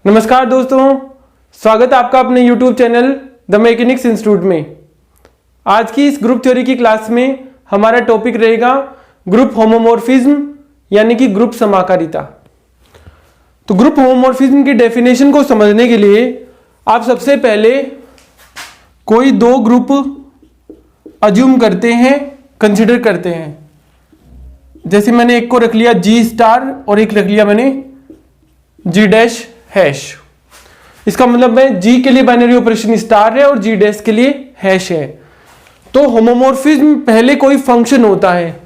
नमस्कार दोस्तों, स्वागत है आपका अपने YouTube channel the mechanics institute में। आज की इस ग्रुप थ्योरी की क्लास में हमारा टॉपिक रहेगा ग्रुप होमोमॉर्फिज्म यानी कि ग्रुप समाकारिता। तो ग्रुप होमोमॉर्फिज्म की डेफिनेशन को समझने के लिए आप सबसे पहले कोई दो ग्रुप अज्यूम करते हैं, कंसिडर करते हैं। जैसे मैंने एक को रख लिया G स्टार और एक रख लिया मैंने G डैश हैश। इसका मतलब है G के लिए बाइनरी ऑपरेशन स्टार है और G डैश के लिए हैश है। तो होमोमॉर्फिज्म पहले कोई फंक्शन होता है,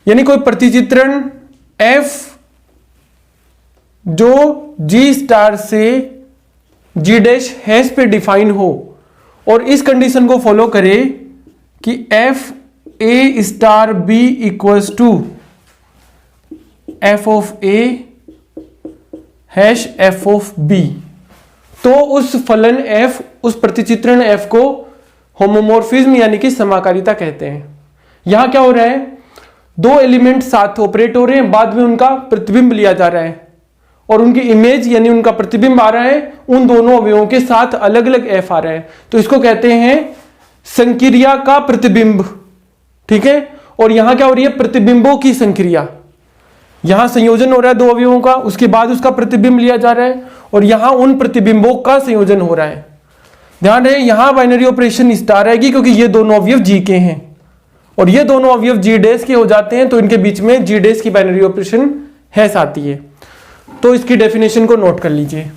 यानी कोई प्रतिचित्रण f जो G स्टार से G डैश हैश पे डिफाइन हो और इस कंडीशन को फॉलो करे कि f a star b equals to f of a hash f of b। तो उस फलन f, उस प्रतिचित्रण f को होमोमॉर्फिज्म यानी कि समाकारिता कहते हैं। यहां क्या हो रहा है, दो एलिमेंट साथ ऑपरेट हो रहे हैं, बाद में उनका प्रतिबिंब लिया जा रहा है और उनकी इमेज यानी उनका प्रतिबिंब आ रहा है, उन दोनों अवयवों के साथ अलग अलग f आ रहा है। तो इसको कहते हैं संक्रिया का प्रतिबिंब, ठीक है। और यहां क्या हो रही है, प्रतिबिंबों की संक्रिया। यहां संयोजन हो रहा है दो अवयवों का, उसके बाद उसका प्रतिबिंब लिया जा रहा है और यहां उन प्रतिबिंबों का संयोजन हो रहा है। ध्यान रहे, यहां बाइनरी ऑपरेशन स्टार आएगी क्योंकि ये दोनों अवयव G के हैं और ये दोनों अवयव G डैश के हो जाते हैं, तो इनके बीच में G डैश की बाइनरी ऑपरेशन हैश आती है। तो इसकी डेफिनेशन को नोट कर लीजिए।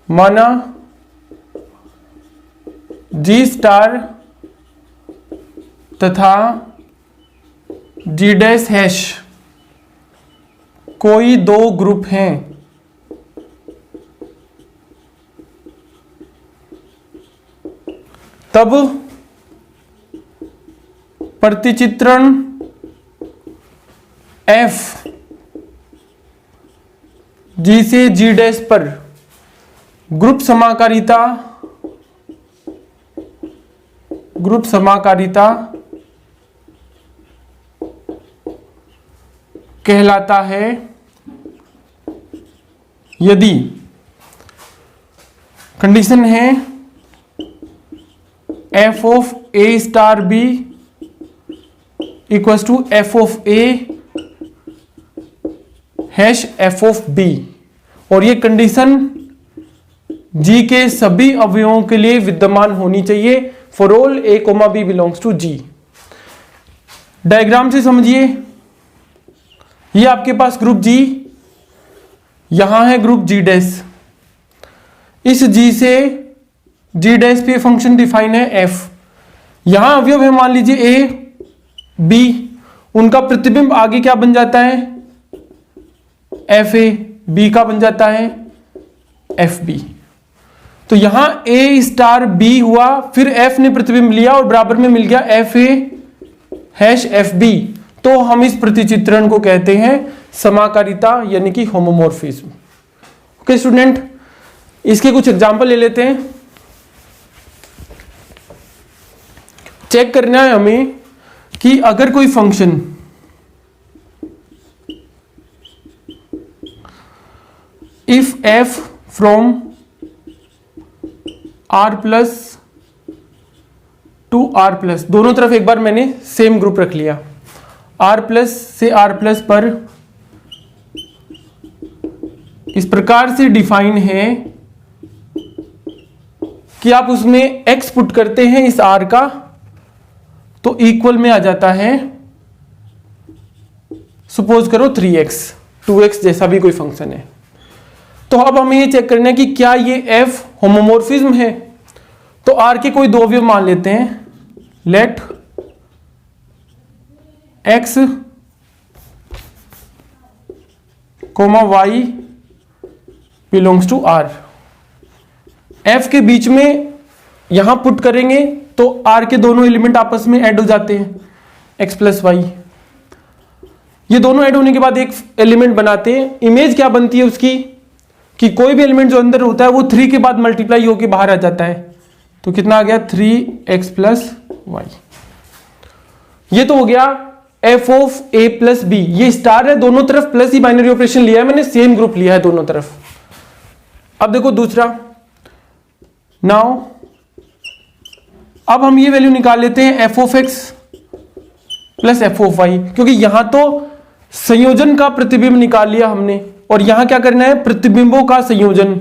माना G स्टार तथा G डैश हैश कोई दो ग्रुप हैं, तब प्रतिचित्रण F G से G डैश पर ग्रुप समाकारिता कहलाता है यदि कंडीशन है f of a star b equals to f of a hash f of b, और ये कंडीशन G के सभी अवयवों के लिए विद्यमान होनी चाहिए for all a, b belongs to G। Diagram से समझिए, ये आपके पास ग्रुप G, यहां है ग्रुप G डैश। इस G से G डैश पे फंक्शन डिफाइन है f। यहां अवयव है मान लीजिए a b, उनका प्रतिबिंब आगे क्या बन जाता है, f a, b का बन जाता है f b। तो यहां a स्टार b हुआ, फिर f ने प्रतिबिंब लिया और बराबर में मिल गया f a hash f b। तो हम इस प्रतिचित्रण को कहते हैं समाकारिता यानी कि होमोमॉर्फिज्म। ओके स्टूडेंट, इसके कुछ एग्जांपल ले लेते हैं। चेक करना है हमें कि अगर कोई function if f from r plus two r plus, दोनों तरफ एक बार मैंने सेम ग्रुप रख लिया, r प्लस से r प्लस पर इस प्रकार से डिफाइन है कि आप उसमें x पुट करते हैं इस r का तो इक्वल में आ जाता है, सपोज करो 3x 2x जैसा भी कोई फंक्शन है। तो अब हमें ये चेक करना है कि क्या ये f होमोमॉर्फिज्म है। तो r के कोई दो अवयव मान लेते हैं, let x comma y belongs to r। f के बीच में यहां पुट करेंगे तो r के दोनों एलिमेंट आपस में ऐड हो जाते हैं, x प्लस वाई। ये दोनों ऐड होने के बाद एक एलिमेंट बनाते हैं। इमेज क्या बनती है उसकी कि कोई भी एलिमेंट जो अंदर होता है वो 3 के बाद मल्टीप्लाई होकर बाहर आ जाता है। तो कितना आ गया 3x प्लस वाई। ये तो हो गया F of A plus B, ये स्टार है, दोनों तरफ प्लस ही बाइनरी ऑपरेशन लिया है मैंने, सेम ग्रुप लिया है दोनों तरफ। अब देखो दूसरा, नाउ अब हम ये वैल्यू निकाल लेते हैं F of X plus F of Y, क्योंकि यहां तो संयोजन का प्रतिबिंब निकाल लिया हमने और यहां क्या करना है, प्रतिबिंबों का संयोजन।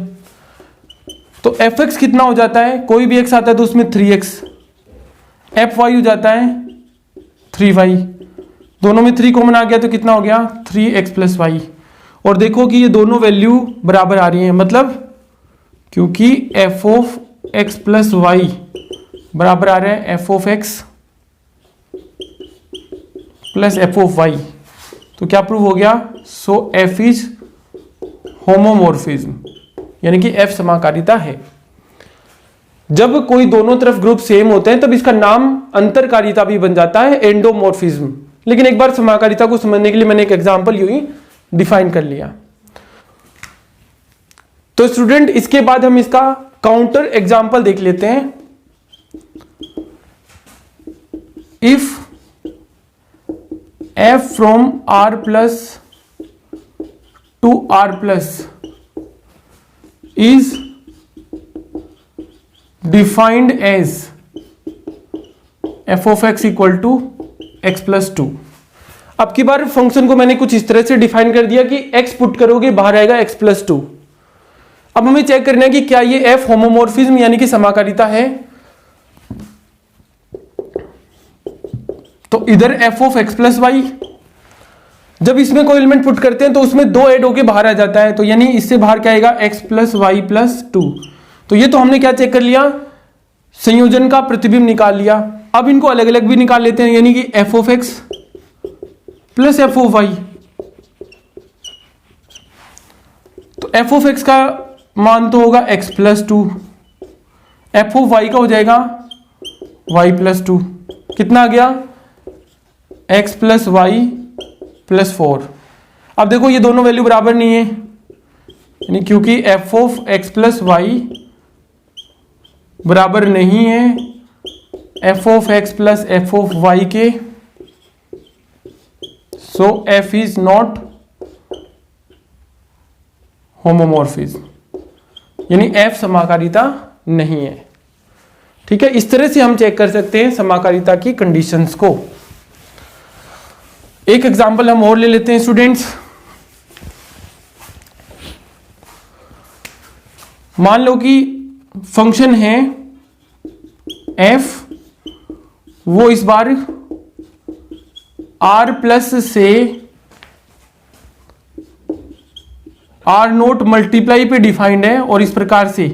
तो एफ एक्स कितना हो जाता है, कोई भी एक्स आता है तो उसमें 3x, एफ वाई हो जाता है 3y, दोनों में 3 कॉमन आ गया तो कितना हो गया 3x प्लस वाई। और देखो कि ये दोनों वैल्यू बराबर आ रही हैं, मतलब क्योंकि F of X plus Y बराबर आ रहा है F of X plus F of Y, तो क्या प्रूव हो गया, सो एफ इज होमोमॉर्फिज्म, यानी कि एफ समाकारिता है। जब कोई दोनों तरफ ग्रुप सेम होते हैं तब इसका नाम अंतरकारिता भी बन जाता है, एंडोमॉर्फिज्म। लेकिन एक बार समाकारिता को समझने के लिए मैंने एक एग्जांपल यूं ही डिफाइन कर लिया। तो स्टूडेंट इसके बाद हम इसका काउंटर एग्जांपल देख लेते हैं। If f from r plus to r plus is defined as f of x equal to x plus 2। अब की बार फंक्शन को मैंने कुछ इस तरह से डिफाइन कर दिया कि x पुट करोगे बाहर आएगा x plus 2। अब हमें चेक करना है कि क्या ये f होमोमॉर्फिज्म यानी कि समाकारिता है। तो इधर F of X plus Y, जब इसमें कोई एलिमेंट पुट करते हैं तो उसमें 2 ऐड होके बाहर आ जाता है, तो यानी इससे बाहर क्या आएगा एक्स प्लस वाई प्लस 2। तो ये तो हमने क्या चेक कर लिया, संयोजन का प्रतिबिंब निकाल लिया। अब इनको अलग अलग भी निकाल लेते हैं, यानी कि F of X plus F of Y. तो एफ ऑफ एक्स का मान तो होगा X plus 2, F of Y का हो जाएगा वाई प्लस 2, कितना आ गया x प्लस वाई प्लस 4। अब देखो ये दोनों वैल्यू बराबर नहीं है, यानी क्योंकि f of x plus Y बराबर नहीं है f of x plus f of y के, so f is not homomorphism, यानी f समाकारिता नहीं है। ठीक है, इस तरह से हम चेक कर सकते हैं समाकारिता की कंडीशंस को। एक एग्जांपल हम और ले लेते हैं स्टूडेंट्स। मान लो कि फंक्शन है f, वो इस बार r प्लस से r नोट मल्टीप्लाई पे डिफाइंड है और इस प्रकार से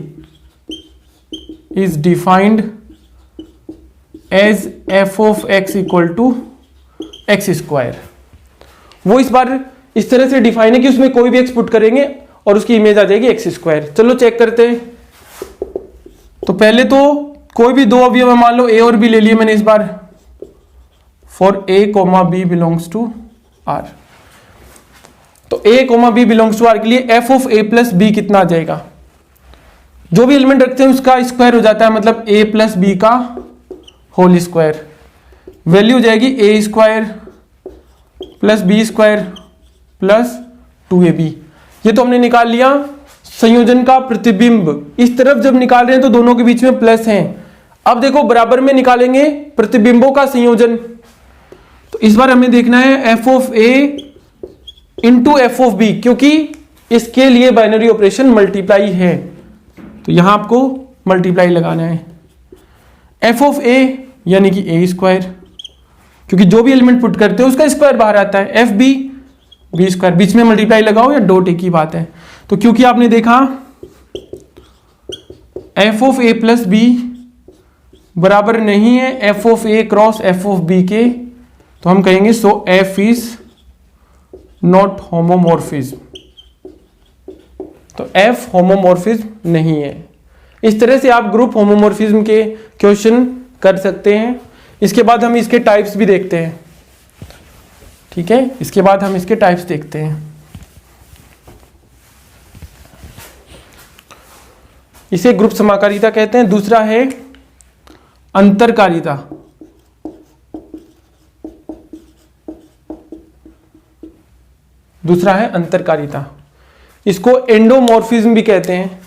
is defined as F of X equal to X square. वो इस बार इस तरह से डिफाइन है कि उसमें कोई भी एक्स पुट करेंगे और उसकी इमेज आ जाएगी एक्स स्क्वायर। चलो चेक करते हैं। तो पहले तो कोई भी दो अवयव मान लो ए और बी ले लिए मैंने इस बार, for A comma B belongs to R. तो A comma B belongs to R के लिए F of A plus B कितना आ जाएगा, जो भी एलिमेंट रखते हैं उसका स्क्वायर हो जाता है, मतलब ए प्लस बी का होल स्क्वायर। वैल्यू हो जाएगी A square plus B square plus 2ab। ये तो हमने निकाल लिया संयोजन का प्रतिबिंब। इस तरफ जब निकाल रहे हैं तो दोनों के बीच में प्लस है। अब देखो बराबर में निकालेंगे प्रतिबिंबों का संयोजन। तो इस बार हमें देखना है F of A into F of B, क्योंकि इसके लिए बाइनरी ऑपरेशन मल्टीप्लाई है, तो यहां आपको मल्टीप्लाई लगाना है। एफ ऑफ ए यानी कि ए स्क्वायर, क्योंकि जो भी एलिमेंट पुट करते हो उसका स्क्वायर बाहर आता है। एफ बी बी स्क्वायर, बीच में मल्टीप्लाई लगाओ या डॉट एक ही बात है। तो क्योंकि आपने देखा F of A plus B बराबर नहीं है F of A cross F of B के, तो हम कहेंगे so F is not homomorphism. तो एफ होमोमॉर्फिज्म नहीं है। इस तरह से आप ग्रुप होमोमॉर्फिज्म के क्वेश्चन कर सकते हैं। इसके बाद हम इसके टाइप्स भी देखते हैं। ठीक है, इसके बाद हम इसके टाइप्स देखते हैं। इसे ग्रुप समाकारिता कहते हैं। दूसरा है अंतरकारिता। दूसरा है अंतरकारिता। इसको एंडोमॉर्फिज्म भी कहते हैं।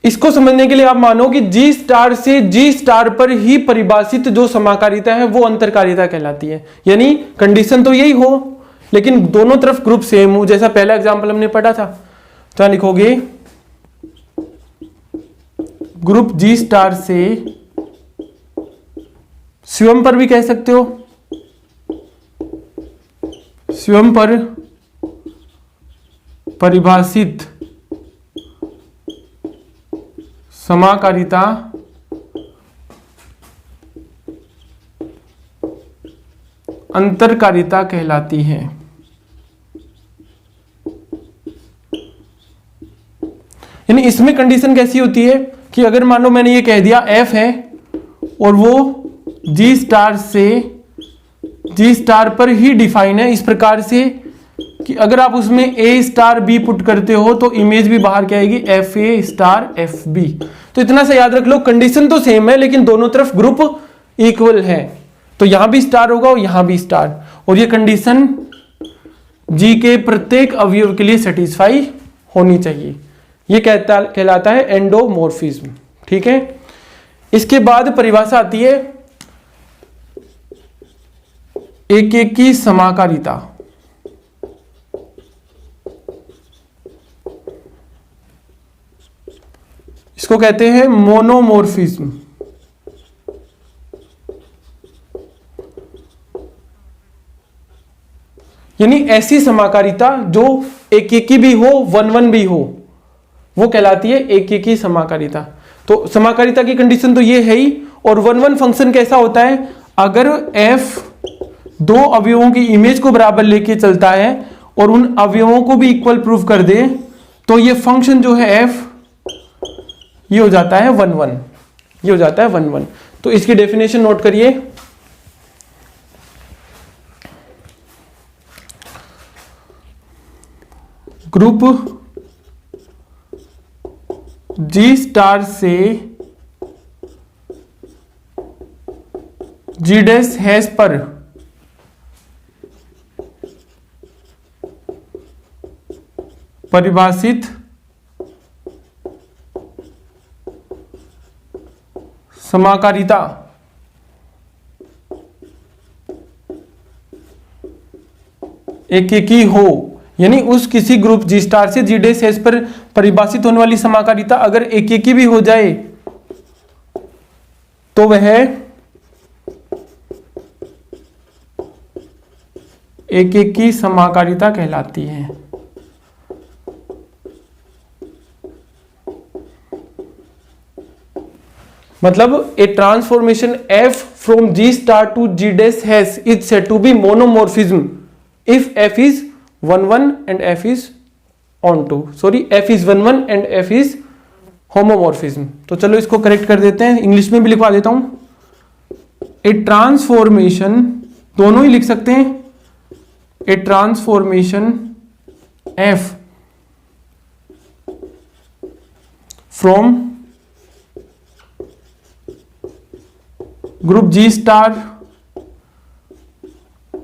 इसको समझने के लिए आप मानो कि G स्टार से G स्टार पर ही परिभाषित जो समाकारिता है वो अंतरकारिता कहलाती है। यानी कंडीशन तो यही हो लेकिन दोनों तरफ ग्रुप सेम हो, जैसा पहला एग्जांपल हमने पढ़ा था। तो लिखोगे ग्रुप G स्टार से, स्वयं पर भी कह सकते हो, स्वयं पर परिभाषित समाकारिता अंतरकारिता कहलाती है। यानी इसमें कंडीशन कैसी होती है कि अगर मान लो मैंने ये कह दिया F है और वो G स्टार से G स्टार पर ही डिफाइन है, इस प्रकार से कि अगर आप उसमें A स्टार B पुट करते हो तो इमेज भी बाहर क्या आएगी, FA स्टार FB। तो इतना सा याद रख लो, कंडीशन तो सेम है लेकिन दोनों तरफ ग्रुप इक्वल है। तो यहां भी स्टार होगा और यहां भी स्टार, और ये कंडीशन G के प्रत्येक अवयव के लिए सेटिस्फाई होनी चाहिए। ये कहलाता है एंडोमॉर्फिज्म। ठीक है, इसके बाद परिभाषा आती है एकेकी समाकारिता। इसको कहते हैं मोनोमॉर्फिज्म। यानी ऐसी समाकारिता जो एकेकी भी हो, वन वन भी हो, वो कहलाती है एकेकी समाकारिता। तो समाकारिता की कंडीशन तो ये है ही। और वन वन फंक्शन कैसा होता है, अगर f दो अवयवों की इमेज को बराबर लेके चलता है और उन अवयवों को भी इक्वल प्रूव कर दे तो ये फंक्शन जो है f ये हो जाता है वन वन, ये हो जाता है वन वन। तो इसकी डेफिनेशन नोट करिए। ग्रुप G स्टार से G डैश हैश पर परिभाषित समाकारिता एकेकी हो। यानी उस किसी ग्रुप G स्टार से G डैश हैश पर परिभाषित होने वाली समाकारिता अगर एकेकी भी हो जाए तो वह एकेकी समाकारिता कहलाती है। मतलब ए transformation f from G star to G dash has is said to be monomorphism if f is 1 1 and f is onto, sorry f is 1 1 and f is homomorphism। तो चलो इसको करेक्ट कर देते हैं, इंग्लिश में भी लिखवा देता हूं। ए ट्रांसफॉर्मेशन, दोनों ही लिख सकते हैं, a transformation f from group G star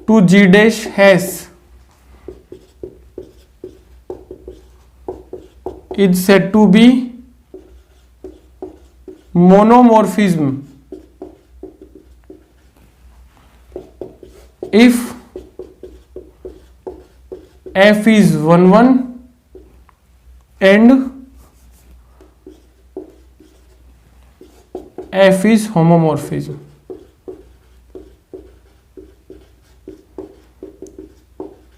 to G dash hash is said to be monomorphism if f is 1 1 and f is homomorphism।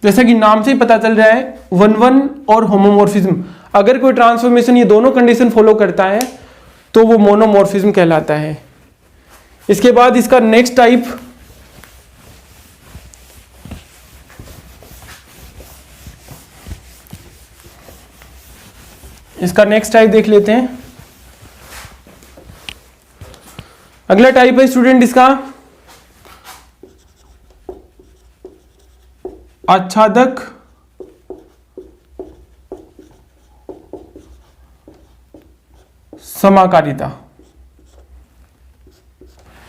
जैसा कि नाम से ही पता चल रहा है, वन वन और होमोमॉर्फिज्म, अगर कोई ट्रांसफॉर्मेशन ये दोनों कंडीशन फॉलो करता है तो वो मोनोमॉर्फिज्म कहलाता है। इसके बाद इसका नेक्स्ट टाइप देख लेते हैं। अगला टाइप है स्टूडेंट इसका आच्छादक समाकारिता,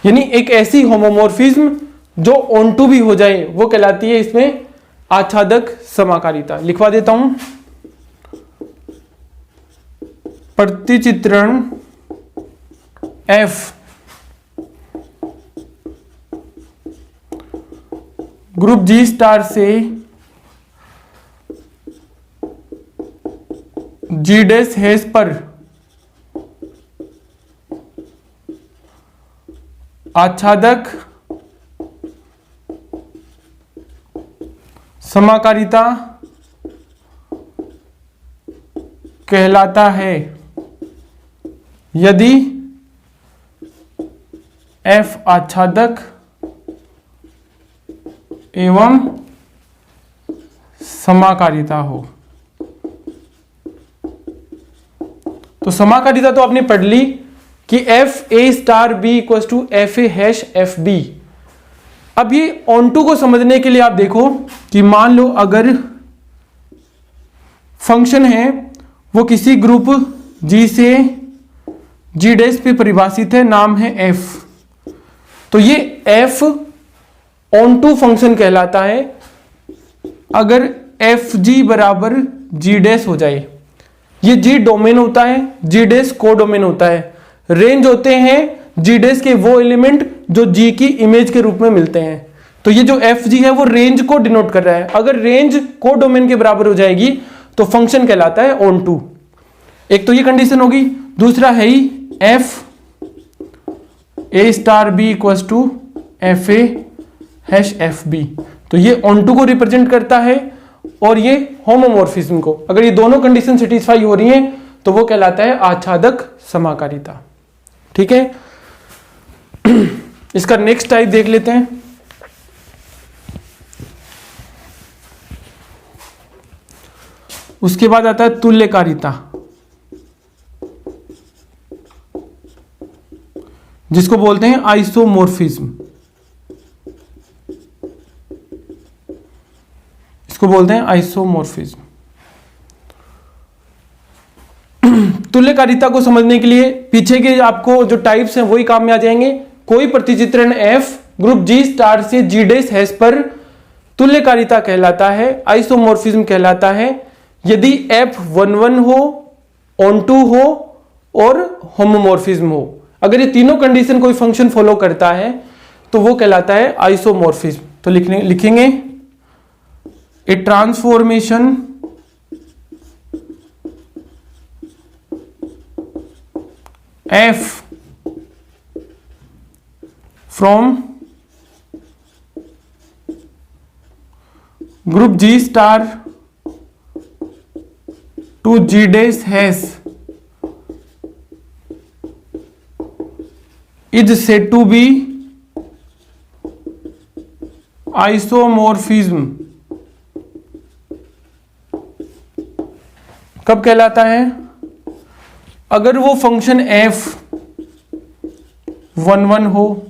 यानी एक ऐसी होमोमॉर्फिज्म जो ऑन टू भी हो जाए वो कहलाती है इसमें आच्छादक समाकारिता। लिखवा देता हूं, प्रतिचित्रण F ग्रुप G स्टार से G डैश हैश पर आच्छादक समाकारिता कहलाता है यदि F आच्छादक एवं समाकारिता हो। तो समाकारिता तो आपने पढ़ ली कि F A star B equal to F A hash F B. अब ये ऑन टू को समझने के लिए आप देखो कि मान लो अगर फंक्शन है वो किसी ग्रुप जी से जी डैश पे परिभाषित है, नाम है एफ, तो ये एफ ऑन टू फंक्शन कहलाता है अगर एफ जी बराबर जी डैश हो जाए। ये जी डोमेन होता है, जी डैश को डोमेन होता है, रेंज होते हैं जी डैश के वो एलिमेंट जो जी की इमेज के रूप में मिलते हैं। तो ये जो एफ जी है वो रेंज को डिनोट कर रहा है। अगर रेंज को डोमेन के बराबर हो जाएगी तो फंक्शन कहलाता है ऑन टू। एक तो ये कंडीशन होगी, दूसरा है ही F A star B equal to F A hash F B. तो ये ऑन टू को रिप्रेजेंट करता है और ये होमोमॉर्फिज्म को। अगर ये दोनों कंडीशन सेटिस्फाई हो रही हैं तो वो कहलाता है आच्छादक समाकारिता। ठीक है, इसका नेक्स्ट टाइप देख लेते हैं। उसके बाद आता है तुल्यकारिता, जिसको बोलते हैं आइसोमॉर्फिज्म। इसको बोलते हैं आइसोमॉर्फिज्म। तुल्यकारिता को समझने के लिए पीछे के आपको जो टाइप्स हैं वही काम में आ जाएंगे। कोई प्रतिचित्रण F ग्रुप G स्टार से G डैश हैश पर तुल्यकारिता कहलाता है, आइसोमॉर्फिज्म कहलाता है यदि F11 हो, ऑन टू हो और होमोमॉर्फिज्म हो। अगर ये तीनों कंडीशन कोई फंक्शन फॉलो करता है तो वो कहलाता है आइसोमॉर्फिज्म। तो लिखेंगे ए transformation F from group G star to G dash has is said to be isomorphism। कब कहलाता है? अगर वो फंक्शन F11 हो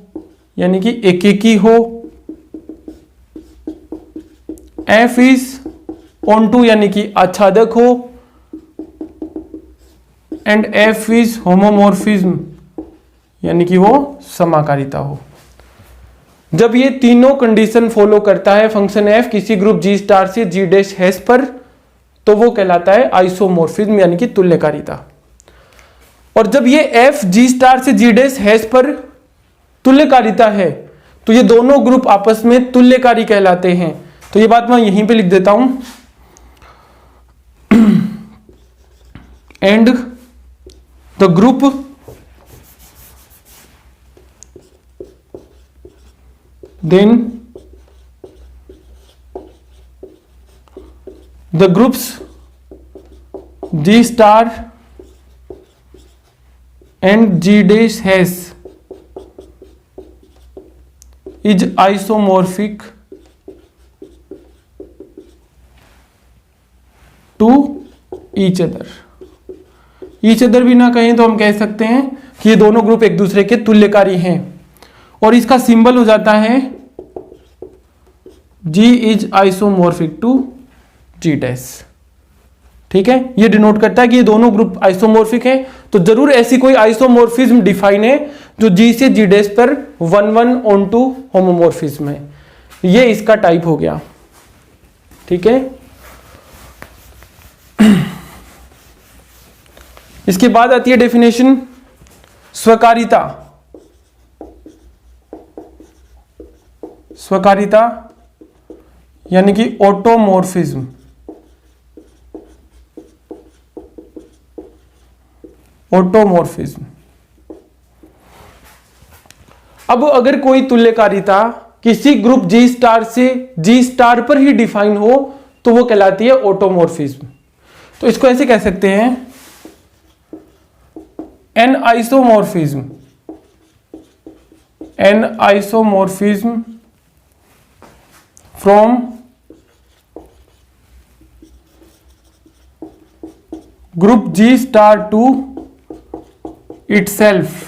यानी कि एकेकी हो, F इज ऑन टू यानी कि आच्छादक हो, एंड F इज होमोमॉर्फिज्म यानी कि वो समाकारिता हो। जब ये तीनों कंडीशन फॉलो करता है फंक्शन F किसी ग्रुप G स्टार से G डैश हैश पर तो वो कहलाता है आइसोमॉर्फिज्म यानी कि तुल्यकारिता। और जब ये F G स्टार से G डैश हैश पर तुल्यकारिता है तो ये दोनों ग्रुप आपस में तुल्यकारी कहलाते हैं। तो ये बात मैं यहीं पे लिख देता हूं, and the group then the groups G स्टार and G dash has is isomorphic to each other। each other भी ना कहें तो हम कह सकते हैं कि ये दोनों ग्रुप एक दूसरे के तुल्यकारी हैं और इसका सिंबल हो जाता है G is isomorphic to G dash। ठीक है, ये डिनोट करता है कि ये दोनों ग्रुप आइसोमॉर्फिक हैं। तो जरूर ऐसी कोई आइसोमॉर्फिज्म डिफाइन है जो G से G डैश पर 1 ऑन टू होमोमॉर्फिज्म है। ये इसका टाइप हो गया। ठीक है, इसके बाद आती है डेफिनेशन स्वकारिता। स्वकारिता यानी कि ऑटोमॉर्फिज्म। ऑटोमॉर्फिज्म। अब अगर कोई तुल्यकारिता किसी ग्रुप G स्टार से G स्टार पर ही डिफाइन हो तो वो कहलाती है ऑटोमॉर्फिज्म। तो इसको ऐसे कह सकते हैं an isomorphism. An isomorphism from group G star to itself.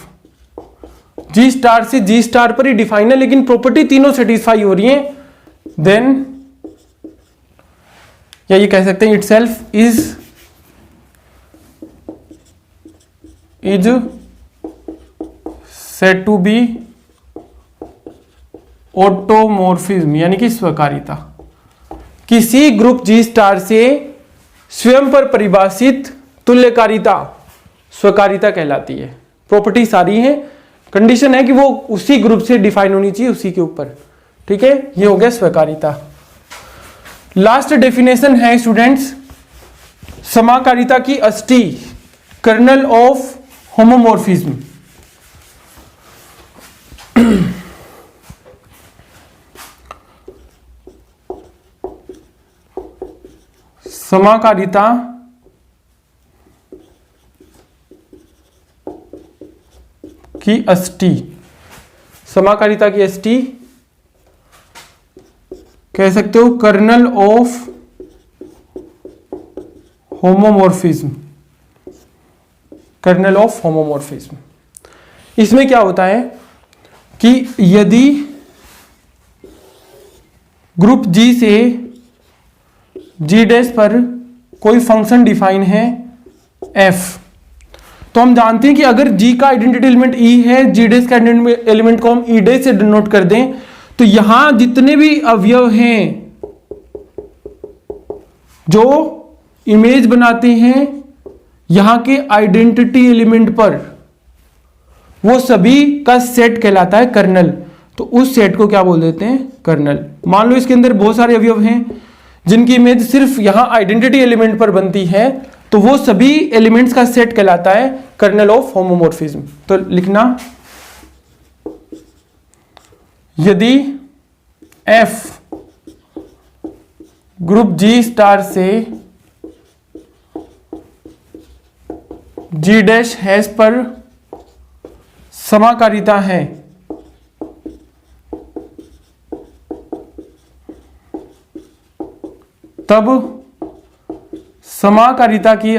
G star से G स्टार पर ही डिफाइन है लेकिन प्रॉपर्टी तीनों सेटिस्फाई हो रही है, देन या ये कह सकते हैं itself is said to be automorphism यानी कि स्वकारिता। किसी ग्रुप G स्टार से स्वयं पर परिभाषित तुल्यकारिता स्वकारिता कहलाती है। प्रॉपर्टी सारी है, कंडीशन है कि वो उसी ग्रुप से डिफाइन होनी चाहिए, उसी के ऊपर। ठीक है, ये हो गया स्वकारिता। लास्ट डेफिनेशन है स्टूडेंट्स समाकारिता की अष्टी, कर्नल ऑफ होमोमॉर्फिज्म। समाकारिता की अष्टी। समाकारिता की अष्टी कह सकते हो kernel of homomorphism. Kernel of homomorphism. इसमें क्या होता है कि यदि ग्रुप G से G डैश पर कोई फंक्शन डिफाइन है f, तो हम जानते हैं कि अगर G का आइडेंटिटी एलिमेंट E है, G डैश का आइडेंटिटी एलिमेंट को हम E डैश से डिनोट कर दें, तो यहां जितने भी अवयव हैं जो इमेज बनाते हैं यहां के आइडेंटिटी एलिमेंट पर, वो सभी का सेट कहलाता है कर्नल। तो उस सेट को क्या बोल देते हैं? कर्नल। मान लो इसके अंदर बहुत सारे अवयव हैं जिनकी इमेज सिर्फ यहां आइडेंटिटी एलिमेंट पर बनती है, तो वो सभी एलिमेंट्स का सेट कहलाता है कर्नल ऑफ होमोमॉर्फिज्म। तो लिखना यदि F ग्रुप G स्टार से G डैश हैश पर समाकारिता है, तब समाकारिता की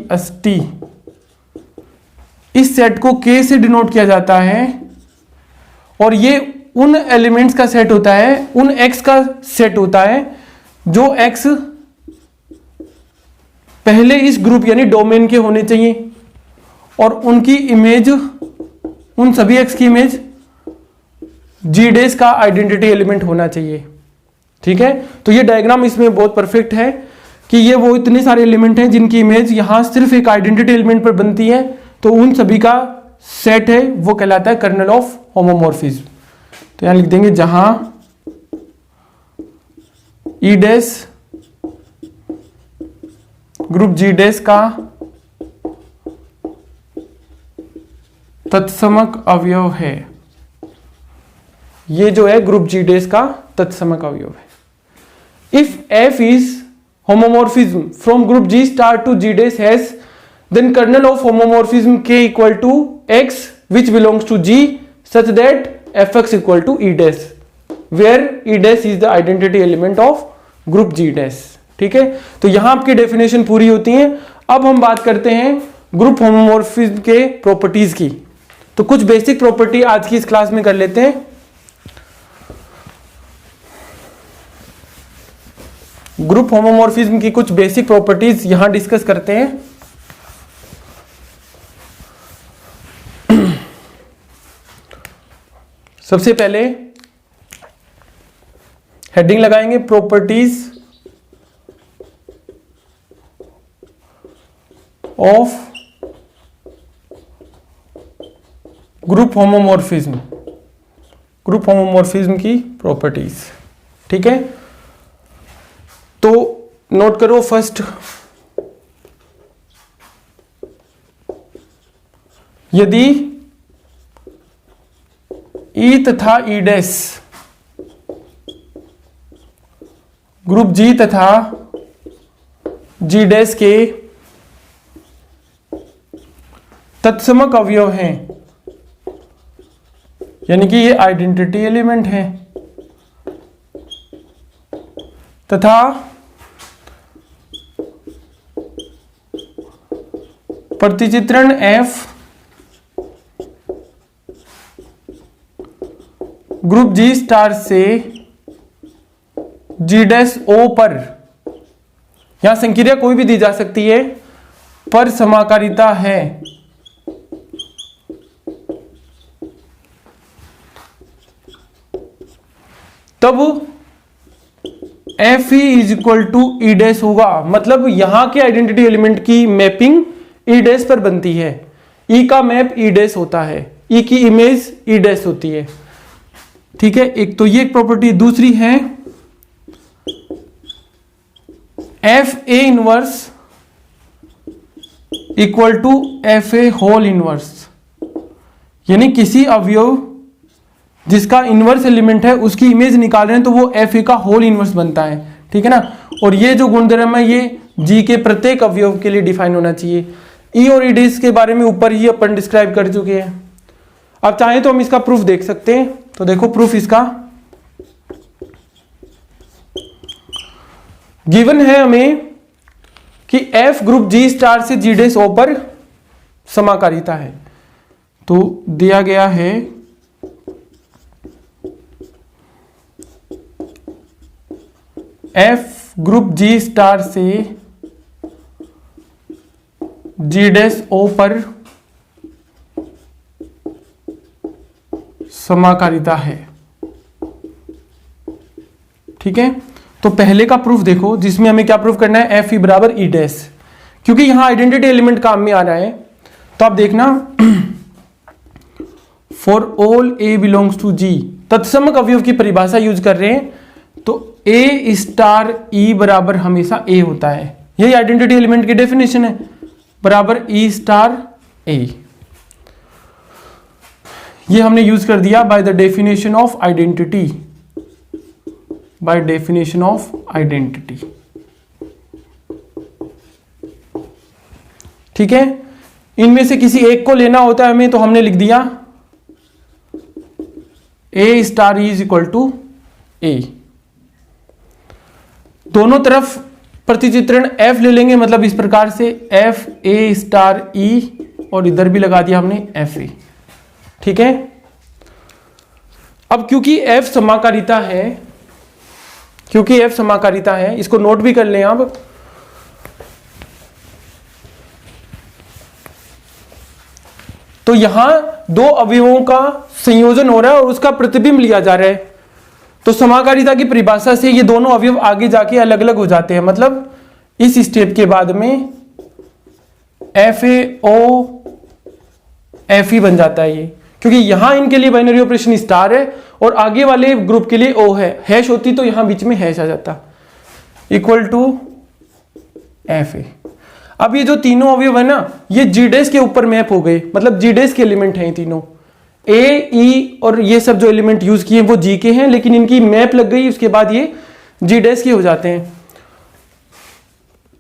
अष्टी इस सेट को K से डिनोट किया जाता है, और ये उन एलिमेंट्स का सेट होता है, उन X का सेट होता है जो X पहले इस ग्रुप यानी डोमेन के होने चाहिए, और उनकी इमेज, उन सभी X की इमेज G डैश का आइडेंटिटी एलिमेंट होना चाहिए। ठीक है, तो ये डायग्राम इसमें बहुत परफेक्ट है कि ये वो इतने सारे एलिमेंट हैं जिनकी इमेज यहां सिर्फ एक आइडेंटिटी एलिमेंट पर बनती है, तो उन सभी का सेट है वो कहलाता है कर्नल ऑफ होमोमॉर्फिज्म। तो यहां लिख देंगे जहां E dash group G dash का तत्समक अवयव है, ये जो है ग्रुप G डैश का तत्समक अवयव है। If F is homomorphism from group G star to G dash has, then kernel of homomorphism K equal to X which belongs to G such that Fx equal to E dash, where E dash is the identity element of group G dash। ठीक है, तो यहां आपकी definition पूरी होती है। अब हम बात करते हैं ग्रुप होमोमॉर्फिज्म के प्रॉपर्टीज की। तो कुछ बेसिक प्रॉपर्टी आज की इस क्लास में कर लेते हैं। ग्रुप होमोमॉर्फिज्म की कुछ बेसिक प्रॉपर्टीज यहां डिस्कस करते हैं। सबसे पहले हेडिंग लगाएंगे properties of group homomorphism, group homomorphism की प्रॉपर्टीज। ठीक है, तो नोट करो फर्स्ट, यदि ई तथा ई डैश ग्रुप जी तथा जी डैश के तत्समक अवयव हैं, यानी कि ये आइडेंटिटी एलिमेंट है, तथा प्रतिचित्रण F ग्रुप G स्टार से G डैश O पर, यहां संक्रिया कोई भी दी जा सकती है, पर समाकारिता है, तब F E is equal to E dash होगा। मतलब यहां के आइडेंटिटी एलिमेंट की मैपिंग ई डैश पर बनती है, ई का मैप ई डैश होता है, ई की इमेज ई डैश होती है। ठीक है, एक तो ये एक प्रॉपर्टी। दूसरी है F A inverse equal to F A whole inverse, यानी किसी अवयव जिसका इनवर्स एलिमेंट है उसकी इमेज निकाल रहे हैं तो वो एफ ए का होल इनवर्स बनता है। ठीक है ना, और ये जो गुणधर्म है ये जी के प्रत्येक अवयव के लिए डिफाइन होना चाहिए। ई और ई डैश के बारे में ऊपर ही अपन डिस्क्राइब कर चुके हैं। अब चाहें तो हम इसका प्रूफ देख सकते हैं। तो देखो प्रूफ इसका गिवन है हमें कि एफ ग्रुप जी स्टार से जी डैश ओ पर समाकारिता है। तो दिया गया है एफ ग्रुप जी स्टार से जी डैश ओ पर समाकारिता है। ठीक है, तो पहले का प्रूफ देखो जिसमें हमें क्या प्रूफ करना है, एफ ई बराबर ई डैश, क्योंकि यहां आइडेंटिटी एलिमेंट काम में आ रहा है। तो आप देखना for all A belongs to G, तत्समक अवयव की परिभाषा यूज कर रहे हैं, तो ए स्टार ई बराबर हमेशा ए होता है, यही आइडेंटिटी एलिमेंट की डेफिनेशन है, बराबर ई स्टार ए। ये हमने यूज कर दिया by the definition of identity, by definition of identity. ठीक है, इनमें से किसी एक को लेना होता है हमें, तो हमने लिख दिया A star E is equal to A. दोनों तरफ प्रतिचित्रण F ले लेंगे, मतलब इस प्रकार से एफ ए स्टार ई, और इधर भी लगा दिया हमने एफ ए। ठीक है, अब क्योंकि F समाकारिता है, क्योंकि F समाकारिता है, इसको नोट भी कर लें आप। तो यहां दो अवयवों का संयोजन हो रहा है और उसका प्रतिबिंब लिया जा रहा है, तो समाकारिता की परिभाषा से ये दोनों अवयव आगे जाके अलग अलग हो जाते हैं। मतलब इस स्टेप के बाद में F A O F E बन जाता है ये, क्योंकि यहां इनके लिए बाइनरी ऑपरेशन स्टार है और आगे वाले ग्रुप के लिए ओ है। हैश होती तो यहां बीच में हैश आ जाता, इक्वल टू एफ ए। अब ये जो तीनों अवयव है ना, ये जी डैश के ऊपर मैप हो गए, मतलब जी डैश के एलिमेंट हैं ये तीनों, ए ई और ये सब जो एलिमेंट यूज किए वो जी के हैं, लेकिन इनकी मैप लग गई, उसके बाद ये जी डैश के हो जाते हैं।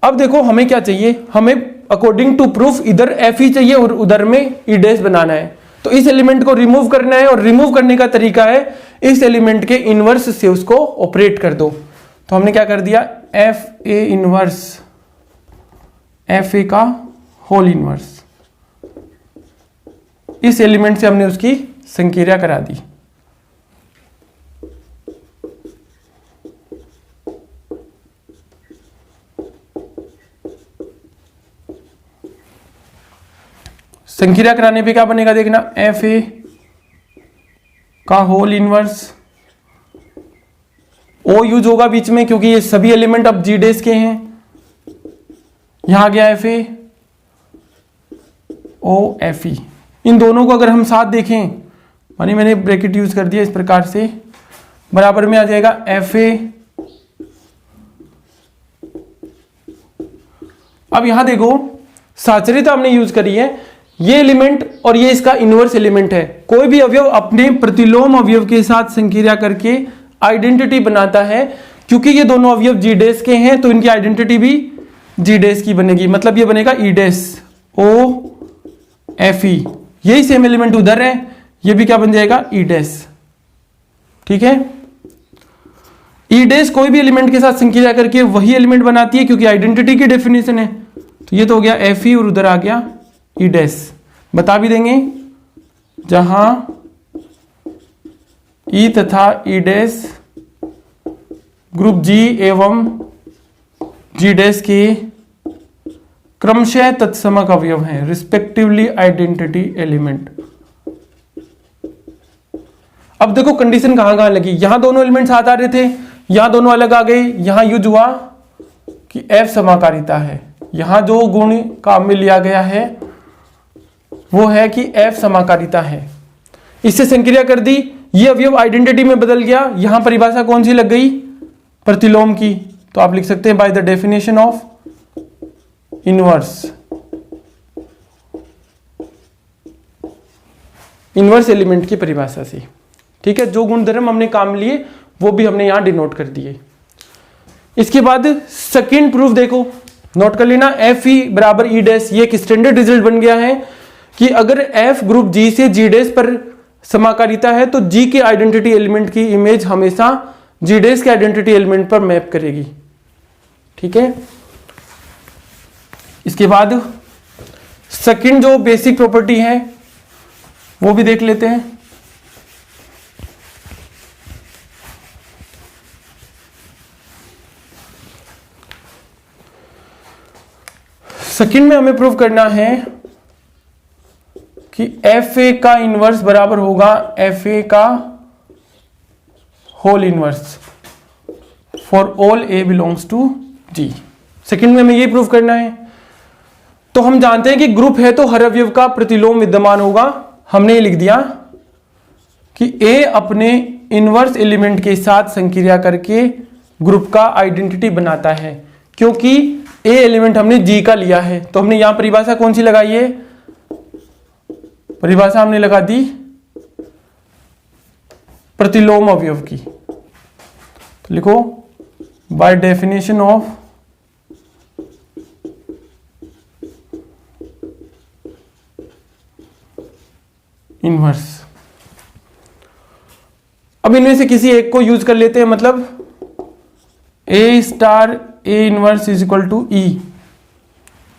अब देखो हमें क्या चाहिए, हमें अकॉर्डिंग टू प्रूफ इधर एफ ई चाहिए और उधर में ई डैश बनाना है। तो इस एलिमेंट को रिमूव करना है, और रिमूव करने का तरीका है इस एलिमेंट के इनवर्स से उसको ऑपरेट कर दो। तो हमने क्या कर दिया, F A inverse F A का होल इनवर्स, इस एलिमेंट से हमने उसकी संक्रिया करा दी। संक्रिया कराने पे क्या बनेगा देखना, एफ ए का होल इनवर्स, ओ यूज होगा बीच में क्योंकि ये सभी एलिमेंट अब जी डेस के हैं। यहां आ गया F A O F E, इन दोनों को अगर हम साथ देखें, मानी मैंने ब्रैकेट यूज कर दिया इस प्रकार से, बराबर में आ जाएगा एफ ए। अब यहां देखो साचर्यता हमने यूज करी है, ये एलिमेंट और ये इसका इनवर्स एलिमेंट है। कोई भी अवयव अपने प्रतिलोम अवयव के साथ संक्रिया करके आइडेंटिटी बनाता है। क्योंकि ये दोनों अवयव जी डेस के हैं तो इनकी आइडेंटिटी भी जी डेस की बनेगी, मतलब ये बनेगा ई डेस ओ एफ ई। यही सेम एलिमेंट उधर है, ये भी क्या बन जाएगा, ई डेस। ठीक है, ई डेस कोई भी एलिमेंट के साथ संक्रिया करके वही एलिमेंट बनाती है क्योंकि आइडेंटिटी की डेफिनेशन है। तो ये तो हो गया एफ ई और उधर आ गया ई डेस। बता भी देंगे जहां ई तथा ई डेस ग्रुप जी एवं जी डेस के क्रमशः तत्समक अवयव हैं, रिस्पेक्टिवली आइडेंटिटी एलिमेंट। अब देखो कंडीशन कहां कहां लगी, यहां दोनों एलिमेंट साथ आ रहे थे, यहां दोनों अलग आ गए। यहां यूज हुआ कि एफ समाकारिता है, यहां जो गुण काम में लिया गया है वो है कि एफ समाकारिता है। इससे संक्रिया कर दी, ये अवयव आइडेंटिटी में बदल गया। यहां परिभाषा कौन सी लग गई, प्रतिलोम की। तो आप लिख सकते हैं by the definition of inverse, inverse element की परिभाषा से। ठीक है, जो गुणधर्म हमने काम लिए वो भी हमने यहां डिनोट कर दिए। इसके बाद सेकंड प्रूफ देखो, नोट कर लेना, एफ ई बराबर ई डेस। ये एक स्टैंडर्ड रिजल्ट बन गया है कि अगर एफ ग्रुप जी से जी डेस पर समाकारिता है तो जी के आइडेंटिटी एलिमेंट की इमेज हमेशा जी डेस के आइडेंटिटी एलिमेंट पर मैप करेगी। ठीक है, इसके बाद सेकंड जो बेसिक प्रॉपर्टी है वो भी देख लेते हैं। सेकंड में हमें प्रूव करना है कि एफ ए का इनवर्स बराबर होगा एफ ए का whole inverse for all A belongs to G. Second में हमें ये प्रूव करना है। तो हम जानते हैं कि ग्रुप है तो हर अवयव का प्रतिलोम विद्यमान होगा। हमने ये लिख दिया कि ए अपने इनवर्स एलिमेंट के साथ संक्रिया करके ग्रुप का आइडेंटिटी बनाता है। क्योंकि ए एलिमेंट हमने जी का लिया है तो हमने यहां परिभाषा कौन सी लगाई है, परिभाषा हमने लगा दी प्रतिलोम अवयव की। तो लिखो बाय डेफिनेशन ऑफ इनवर्स। अब इनमें से किसी एक को यूज कर लेते हैं, मतलब A star A inverse is equal to E.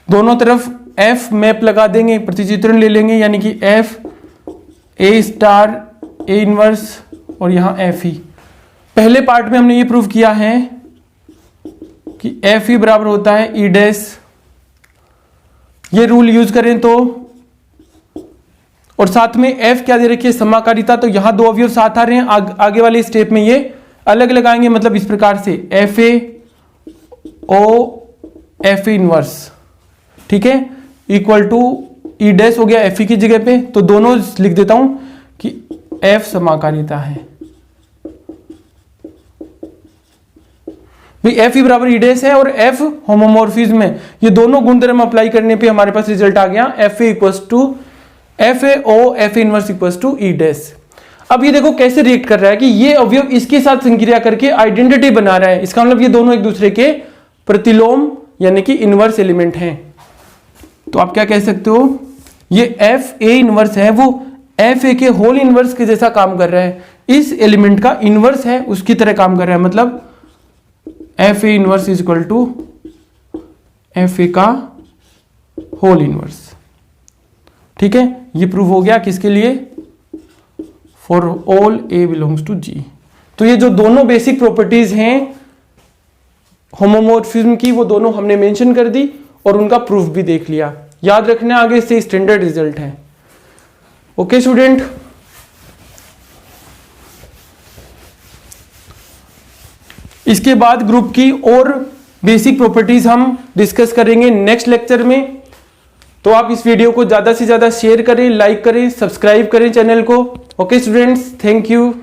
दोनों तरफ एफ मैप लगा देंगे, प्रतिचित्रण ले लेंगे, यानी कि F A star A inverse और यहां एफ ई। पहले पार्ट में हमने ये प्रूव किया है कि एफ ई बराबर होता है ई डैश। ये रूल यूज करें तो, और साथ में एफ क्या दे रखी है, समाकारिता। तो यहां दो अवयव साथ आ रहे हैं, आगे वाले स्टेप में ये अलग लगाएंगे, मतलब इस प्रकार से F A O F inverse, ठीक है, इक्वल टू ई डैश हो गया एफ ई की जगह पे। तो दोनों लिख देता हूं कि एफ समाकारिता है भाई, एफ ई बराबर ई डैश है और एफ होमोमॉर्फिज्म है। ये दोनों गुणधर्म अप्लाई करने पे हमारे पास रिजल्ट आ गया F A equal to F A O F inverse equal to E dash. अब ये देखो कैसे रिएक्ट कर रहा है कि ये अवयव इसके साथ संक्रिया करके आइडेंटिटी बना रहा है। इसका मतलब ये दोनों एक दूसरे के प्रतिलोम यानी कि इनवर्स एलिमेंट हैं। तो आप क्या कह सकते हो, ये एफ ए इनवर्स है वो एफ ए के होल इनवर्स के जैसा काम कर रहा है। इस एलिमेंट का इनवर्स है उसकी तरह काम कर रहा है, मतलब F A inverse is equal to F A का होल इनवर्स। ठीक है, ये प्रूव हो गया किसके लिए, for all A belongs to G. तो ये जो दोनों बेसिक प्रॉपर्टीज हैं होमोमॉर्फिज्म की वो दोनों हमने मेंशन कर दी और उनका प्रूफ भी देख लिया। याद रखना, आगे से स्टैंडर्ड रिजल्ट है। ओके स्टूडेंट, इसके बाद ग्रुप की और बेसिक प्रॉपर्टीज हम डिस्कस करेंगे नेक्स्ट लेक्चर में। तो आप इस वीडियो को ज्यादा से ज्यादा शेयर करें, लाइक करें, सब्सक्राइब करें चैनल को। Okay students, thank you.